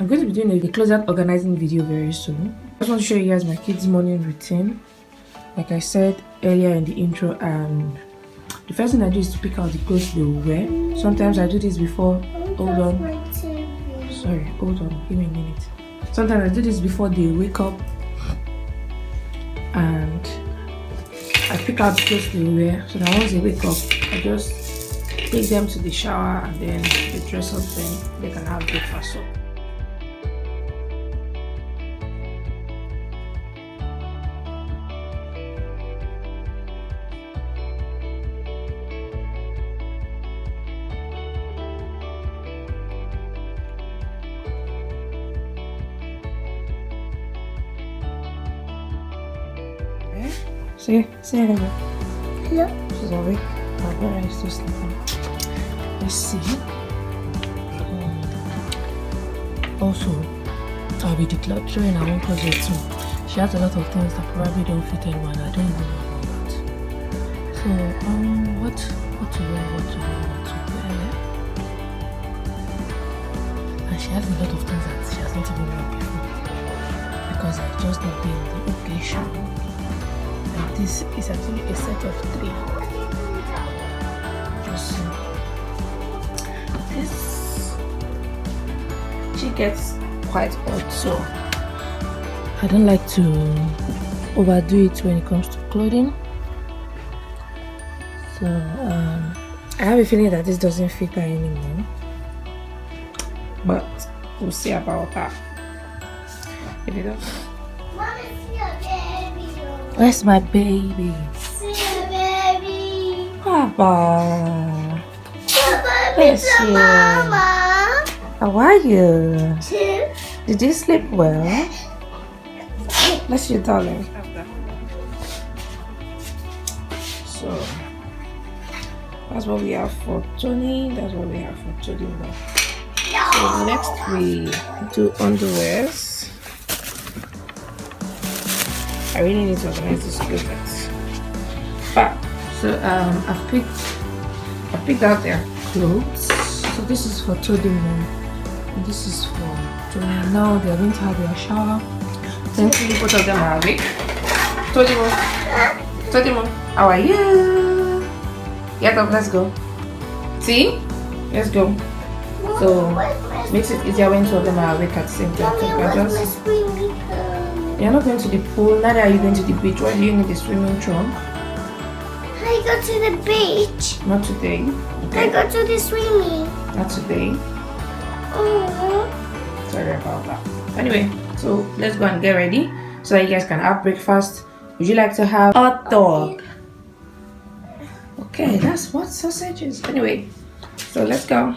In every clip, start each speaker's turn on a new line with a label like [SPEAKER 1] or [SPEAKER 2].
[SPEAKER 1] I'm going to be doing a closet organizing video very soon. I just want to show you guys my kids' morning routine. Like I said earlier in the intro, and the first thing I do is to pick out the clothes they will wear. Sometimes I do this before. Hold on. Sorry, hold on. Give me a minute. Sometimes I do this before they wake up, and I pick out the clothes they will wear. So that once they wake up, I just take them to the shower and then they dress up. Then they can have breakfast. So. Say hello.
[SPEAKER 2] Hello.
[SPEAKER 1] She's awake. My brother is still sleeping. Let's see. Also, I'll be decluttering our own closet too. She has a lot of things that probably don't fit anyone. I don't even know about that. So, what to wear. And she has a lot of things that she has not even worn before. Because I just not been in the occasion. This is actually a set of 3. Just this. She gets quite odd, so I don't like to overdo it when it comes to clothing. So I have a feeling that this doesn't fit her anymore, but we'll see about that. If you don't. Where's my baby?
[SPEAKER 2] See you, baby.
[SPEAKER 1] Papa.
[SPEAKER 2] Papa,
[SPEAKER 1] Bless
[SPEAKER 2] Mr.
[SPEAKER 1] you.
[SPEAKER 2] Mama.
[SPEAKER 1] How are you?
[SPEAKER 2] Two.
[SPEAKER 1] Did you sleep well? Bless you, darling. So that's what we have for Tony. That's what we have for Tony. So next we do underwears. I really need to organize this closet. But so I've picked out their clothes. So this is for Todimo, and this is for Tony. Now they are going to have their shower. Thankfully both of them are awake. Todimo, how are you? Get up, let's go. See? Let's go. So makes it easier when two of them are awake at the same time. You're not going to the pool, neither are you going to the beach. Why do you need a swimming trunk?
[SPEAKER 2] I go to the beach.
[SPEAKER 1] Not today. Okay.
[SPEAKER 2] I go to the swimming.
[SPEAKER 1] Not today.
[SPEAKER 2] Oh.
[SPEAKER 1] Sorry about that. Anyway, so let's go and get ready so that you guys can have breakfast. Would you like to have hot dog? Okay, that's what sausage is. Anyway, so let's go.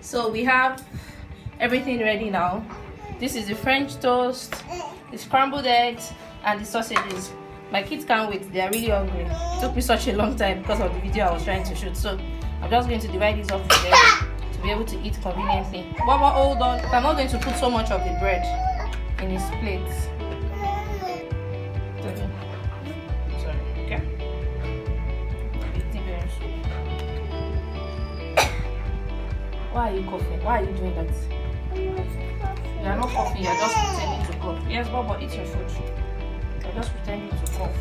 [SPEAKER 3] So we have everything ready now. This is the French toast, the scrambled eggs, and the sausages. My kids can't wait, they are really hungry. It took me such a long time because of the video I was trying to shoot. So I'm just going to divide these up for them to be able to eat conveniently. Baba, hold on. I'm not going to put so much of the bread in his plate. Sorry, okay? Why are you coughing? Why are you doing that? You are not coughing, you are just pretending to cough. Yes, Baba, eat your food. You are just pretending to cough.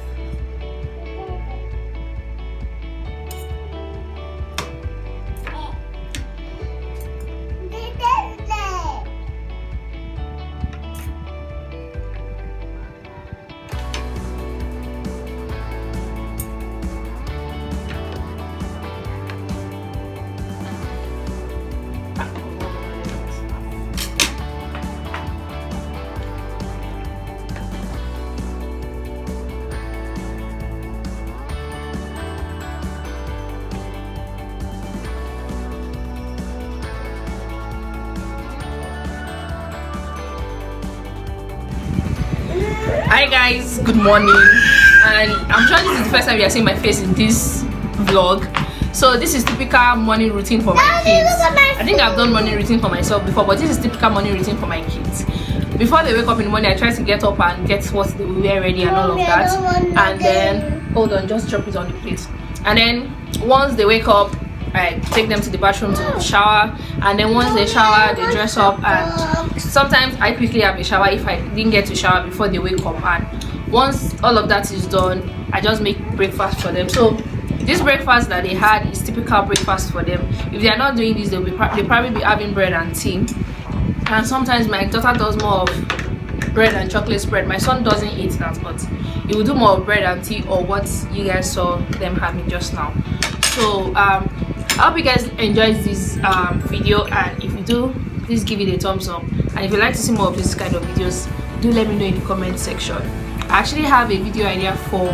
[SPEAKER 3] Hi guys, good morning, and I'm sure this is the first time you are seeing my face in this vlog. So this is typical morning routine for my kids. I think I've done morning routine for myself before, but this is typical morning routine for my kids. Before they wake up in the morning, I try to get up and get what they will wear ready and all of that, and then hold on, just drop it on the plate. And then once they wake up, I take them to the bathroom to shower, and then once they shower, they dress up, and sometimes I quickly have a shower if I didn't get to shower before they wake up. And once all of that is done, I just make breakfast for them. So this breakfast that they had is typical breakfast for them. If they are not doing this, they'll probably be having bread and tea. And sometimes my daughter does more of bread and chocolate spread. My son doesn't eat that, but he will do more of bread and tea, or what you guys saw them having just now. So I hope you guys enjoyed this video, and if you do, please give it a thumbs up. And if you'd like to see more of this kind of videos, do let me know in the comment section. I actually have a video idea for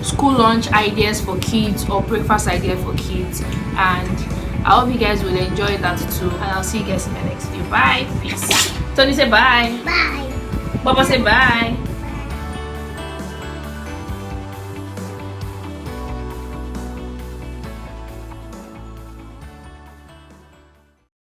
[SPEAKER 3] school lunch ideas for kids, or breakfast idea for kids, and I hope you guys will enjoy that too. And I'll see you guys in the next video. Bye. Peace. Tony, say bye.
[SPEAKER 2] Bye.
[SPEAKER 3] Baba, say bye.